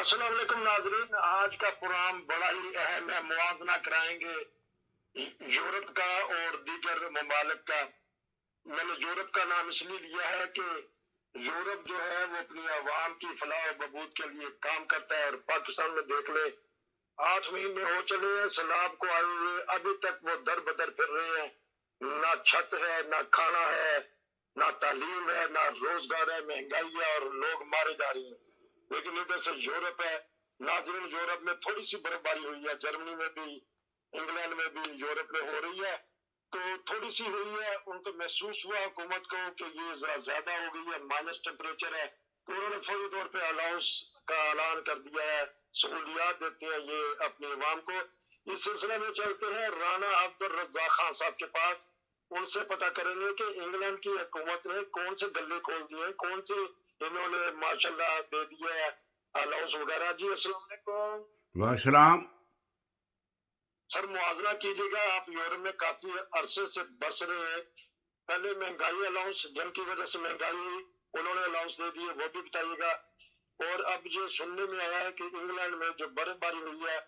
السلام علیکم ناظرین، آج کا پروگرام بڑا ہی اہم ہے۔ موازنہ کرائیں گے یورپ کا اور دیگر ممالک کا۔ میں نے یورپ کا نام اس لیے لیا ہے کہ یورپ جو ہے وہ اپنی عوام کی فلاح و بہبود کے لیے کام کرتا ہے، اور پاکستان میں دیکھ لیں 8 مہینے ہو چلے ہیں سیلاب کو آئے ہوئے، ابھی تک وہ در بدر پھر رہے ہیں۔ نہ چھت ہے، نہ کھانا ہے، نہ تعلیم ہے، نہ روزگار ہے، مہنگائی ہے اور لوگ مارے جا رہے ہیں۔ لیکن ادھر سے یورپ ہے ناظرین، یورپ میں تھوڑی سی برف باری ہوئی ہے، جرمنی میں بھی، انگلینڈ میں بھی، یورپ میں ہو رہی ہے تو تھوڑی سی ہوئی ہے۔ ان کو محسوس ہوا حکومت کو کہ یہ ذرا زیادہ ہو گئی ہے، مائنس ٹیمپریچر ہے، تو انہوں نے فوری طور پہ الاؤنس کا اعلان کر دیا ہے، سہولیات دیتے ہیں یہ اپنی عوام کو۔ اس سلسلے میں چلتے ہیں رانا عبد الرزاق خان صاحب کے پاس، ان سے پتہ کریں گے کہ انگلینڈ کی حکومت نے کون سے گلے کھول دیے ہیں، کون سے انہوں نے ماشاءاللہ دے دیا ہے الاؤنس وغیرہ۔ جی السلام علیکم والسلام۔ سر، موازنہ کیجیے گا، آپ یورپ میں کافی عرصے سے برس رہے ہیں، پہلے مہنگائی الاؤنس جن کی وجہ سے مہنگائی ہوئی انہوں نے الاؤنس دے دیے، وہ بھی بتائیے گا۔ اور اب یہ سننے میں آیا ہے کہ انگلینڈ میں جو برف باری ہوئی ہے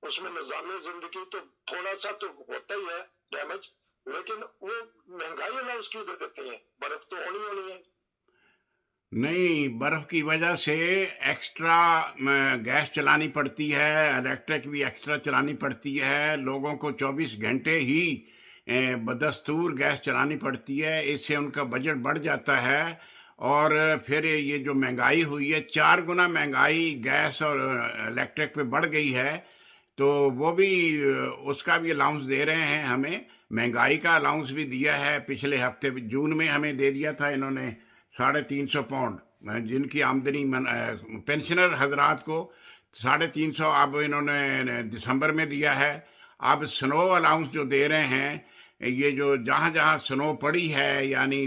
اس میں نظام زندگی تو تھوڑا سا تو ہوتا ہی ہے ڈیمیج، لیکن وہ مہنگائی الاؤنس کیوں دے دیتے ہیں؟ برف تو ہونی ہے۔ نہیں، برف کی وجہ سے ایکسٹرا گیس چلانی پڑتی ہے، الیکٹرک بھی ایکسٹرا چلانی پڑتی ہے، لوگوں کو 24 گھنٹے ہی بدستور گیس چلانی پڑتی ہے، اس سے ان کا بجٹ بڑھ جاتا ہے۔ اور پھر یہ جو مہنگائی ہوئی ہے، 4 گنا مہنگائی گیس اور الیکٹرک پہ بڑھ گئی ہے، تو وہ بھی اس کا بھی الاؤنس دے رہے ہیں ہمیں، مہنگائی کا الاؤنس بھی دیا ہے۔ پچھلے ہفتے جون میں ہمیں دے دیا تھا انہوں نے 350 پاؤنڈ، جن کی آمدنی پینشنر حضرات کو 350، اب انہوں نے دسمبر میں دیا ہے۔ اب سنو الاؤنس جو دے رہے ہیں، یہ جو جہاں جہاں سنو پڑی ہے، یعنی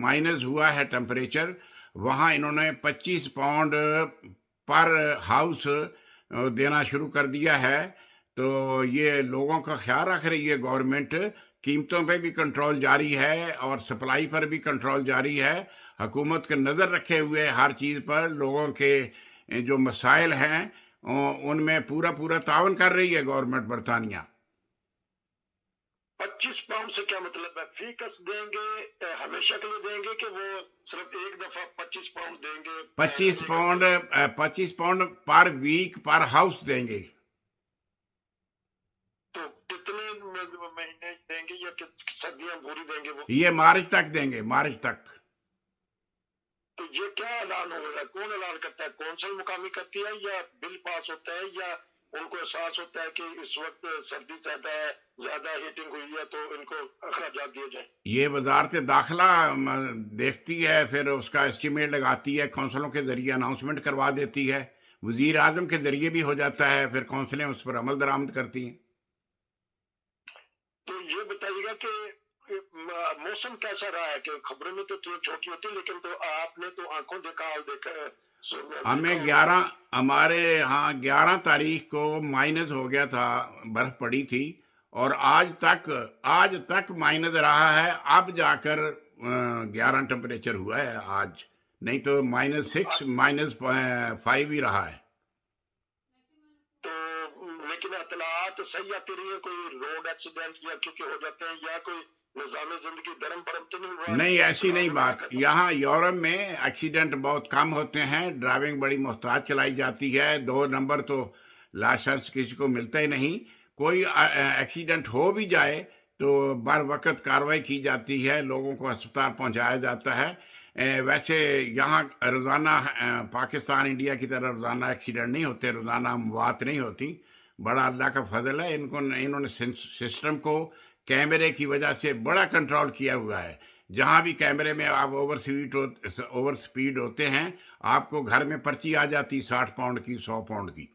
مائنس ہوا ہے ٹمپریچر، وہاں انہوں نے 25 پاؤنڈ پر ہاؤس دینا شروع کر دیا ہے۔ تو یہ لوگوں کا خیال رکھ رہی ہے گورنمنٹ، قیمتوں پہ بھی کنٹرول جاری ہے اور سپلائی پر بھی کنٹرول جاری ہے۔ حکومت کے نظر رکھے ہوئے ہر چیز پر لوگوں کے جو مسائل ہیں ان میں پورا تعاون کر رہی ہے گورنمنٹ برطانیہ۔ 25 پاؤنڈ سے کیا مطلب ہے؟ فی کس دیں گے، ہمیشہ کے لیے دیں گے کہ وہ صرف ایک دفعہ 25 پاؤنڈ دیں گے؟ 25 پاؤنڈ پر ویک پر ہاؤس دیں گے۔ تو کتنے مہینے دیں گے یا سردیاں پوری دیں گے وہ؟ یہ مارچ تک دیں گے، مارچ تک۔ تو یہ کیا اعلان ہو رہا ہے؟ کون اعلان کرتا ہے؟ کونسل مقامی کرتی ہے یا بل پاس ہوتا ہے، یا ان کو احساس ہوتا ہے کہ اس وقت سردی زیادہ ہے، زیادہ ہیٹنگ ہوئی ہے تو ان کو اخراجات دیے جائیں؟ یہ وزارت داخلہ دیکھتی ہے، پھر اس کا اسٹیمیٹ لگاتی ہے، کونسلوں کے ذریعے اناؤنسمنٹ کروا دیتی ہے، وزیر اعظم کے ذریعے بھی ہو جاتا ہے، پھر کونسلیں اس پر عمل درآمد کرتی ہیں۔ تو یہ بتائیے گا کہ موسم کیسا رہا ہے؟ کہ خبروں میں تو چھوٹی ہوتی، لیکن تو آپ نے تو آنکھوں دیکھا، حال دیکھا ہے، ہمارے ہاں 11 تاریخ کو مائنس ہو گیا تھا، برف پڑی تھی، اور آج تک مائنس رہا ہے۔ اب جا کر 11 ٹمپریچر ہوا ہے آج، نہیں تو -6 -5 ہی رہا ہے۔ تو لیکن اطلاعات صحیح آتی رہی ہے؟ کوئی روڈ ایکسیڈنٹ یا کیونکہ ہو جاتے ہیں، یا کوئی نظام زندگی درم برم تو نہیں ہوا؟ نہیں، ایسی نہیں بات، یہاں یورپ میں ایکسیڈنٹ بہت کم ہوتے ہیں، ڈرائیونگ بڑی محتاط چلائی جاتی ہے، 2 نمبر تو لائسنس کسی کو ملتا ہی نہیں۔ کوئی ایکسیڈنٹ ہو بھی جائے تو بر وقت کارروائی کی جاتی ہے، لوگوں کو ہسپتال پہنچایا جاتا ہے۔ ویسے یہاں روزانہ پاکستان انڈیا کی طرح روزانہ ایکسیڈنٹ نہیں ہوتے، روزانہ اموات نہیں ہوتی، بڑا اللہ کا فضل ہے۔ انہوں نے سسٹم کو کیمرے کی وجہ سے بڑا کنٹرول کیا ہوا ہے۔ جہاں بھی کیمرے میں آپ اوور سپیڈ ہوتے ہیں، آپ کو گھر میں پرچی آ جاتی 60 پاؤنڈ کی، 100 پاؤنڈ کی۔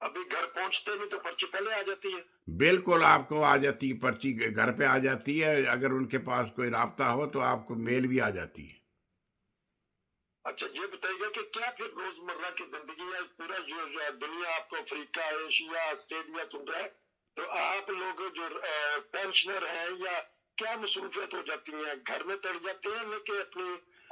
ابھی گھر پہنچتے بھی تو پرچی پہلے آ جاتی ہے؟ بالکل، آپ کو آ جاتی ہے پرچی، گھر پہ آ جاتی ہے، اگر ان کے پاس کوئی رابطہ ہو تو آپ کو میل بھی آ جاتی ہے۔ اچھا، یہ بتائیے گا کہ کیا پھر روزمرہ کی زندگی ہے، پورا جو دنیا آپ کو افریقہ، ایشیا، آسٹریلیا چن رہا ہے، تو آپ لوگ جو پینشنر ہیں یا کیا مصروفیت ہو جاتی ہیں؟ گھر میں تڑ جاتے ہیں کہ اپنی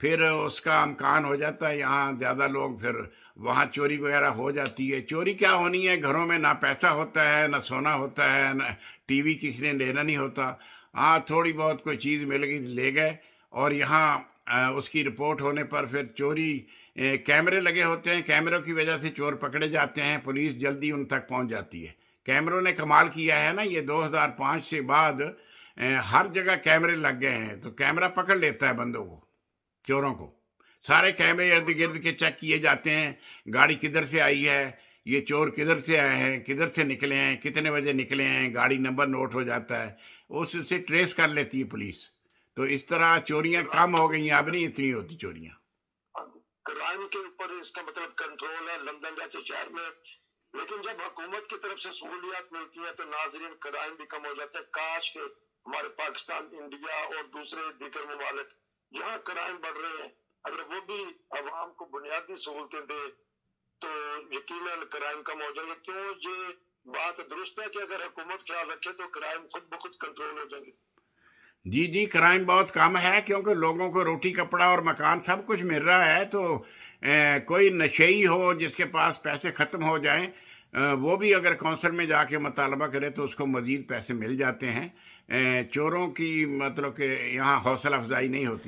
پھر اس کا امکان ہو جاتا ہے یہاں زیادہ لوگ پھر وہاں چوری وغیرہ ہو جاتی ہے۔ چوری کیا ہونی ہے، گھروں میں نہ پیسہ ہوتا ہے، نہ سونا ہوتا ہے، نہ ٹی وی کسی نے لینا نہیں ہوتا۔ ہاں تھوڑی بہت کوئی چیز مل گئی لے گئے، اور یہاں اس کی رپورٹ ہونے پر پھر چوری، کیمرے لگے ہوتے ہیں، کیمروں کی وجہ سے چور پکڑے جاتے ہیں، پولیس جلدی ان تک پہنچ جاتی ہے۔ کیمروں نے کمال کیا ہے نا، یہ 2005 سے بعد ہر جگہ کیمرے لگ گئے ہیں، تو کیمرہ پکڑ لیتا ہے بندوں کو، چوروں کو۔ سارے کیمرے ارد گرد کے چیک کیے جاتے ہیں، گاڑی کدھر سے آئی ہے، یہ چور کدھر سے آئے ہیں، کدھر سے نکلے ہیں، کتنے بجے نکلے ہیں، گاڑی نمبر نوٹ ہو جاتا ہے، اس سے ٹریس کر لیتی ہے پولیس۔ تو اس طرح چوریاں کم ہو گئی ہیں، اب نہیں اتنی ہوتی چوریاں۔ کرائم کے اوپر اس کا مطلب کنٹرول ہے لندن جیسے شہر میں، لیکن جب حکومت کی طرف سے سہولیات ملتی ہیں تو ناظرین کرائم بھی کم ہو جاتا ہے۔ کاش کہ ہمارے پاکستان، انڈیا اور دوسرے دیگر ممالک جہاں کرائم بڑھ رہے ہیں، اگر وہ بھی عوام کو بنیادی سہولتیں دے تو یقیناً کرائم کم ہو جائیں گے۔ کیوں یہ بات درست ہے کہ اگر حکومت خیال رکھے تو کرائم خود بخود کنٹرول ہو جائیں گے؟ جی جی، کرائم بہت کم ہے، کیونکہ لوگوں کو روٹی کپڑا اور مکان سب کچھ مل رہا ہے۔ تو کوئی نشئی ہو جس کے پاس پیسے ختم ہو جائیں، وہ بھی اگر کونسل میں جا کے مطالبہ کرے تو اس کو مزید پیسے مل جاتے ہیں۔ چوروں کی مطلب کہ یہاں حوصلہ افزائی نہیں ہوتی۔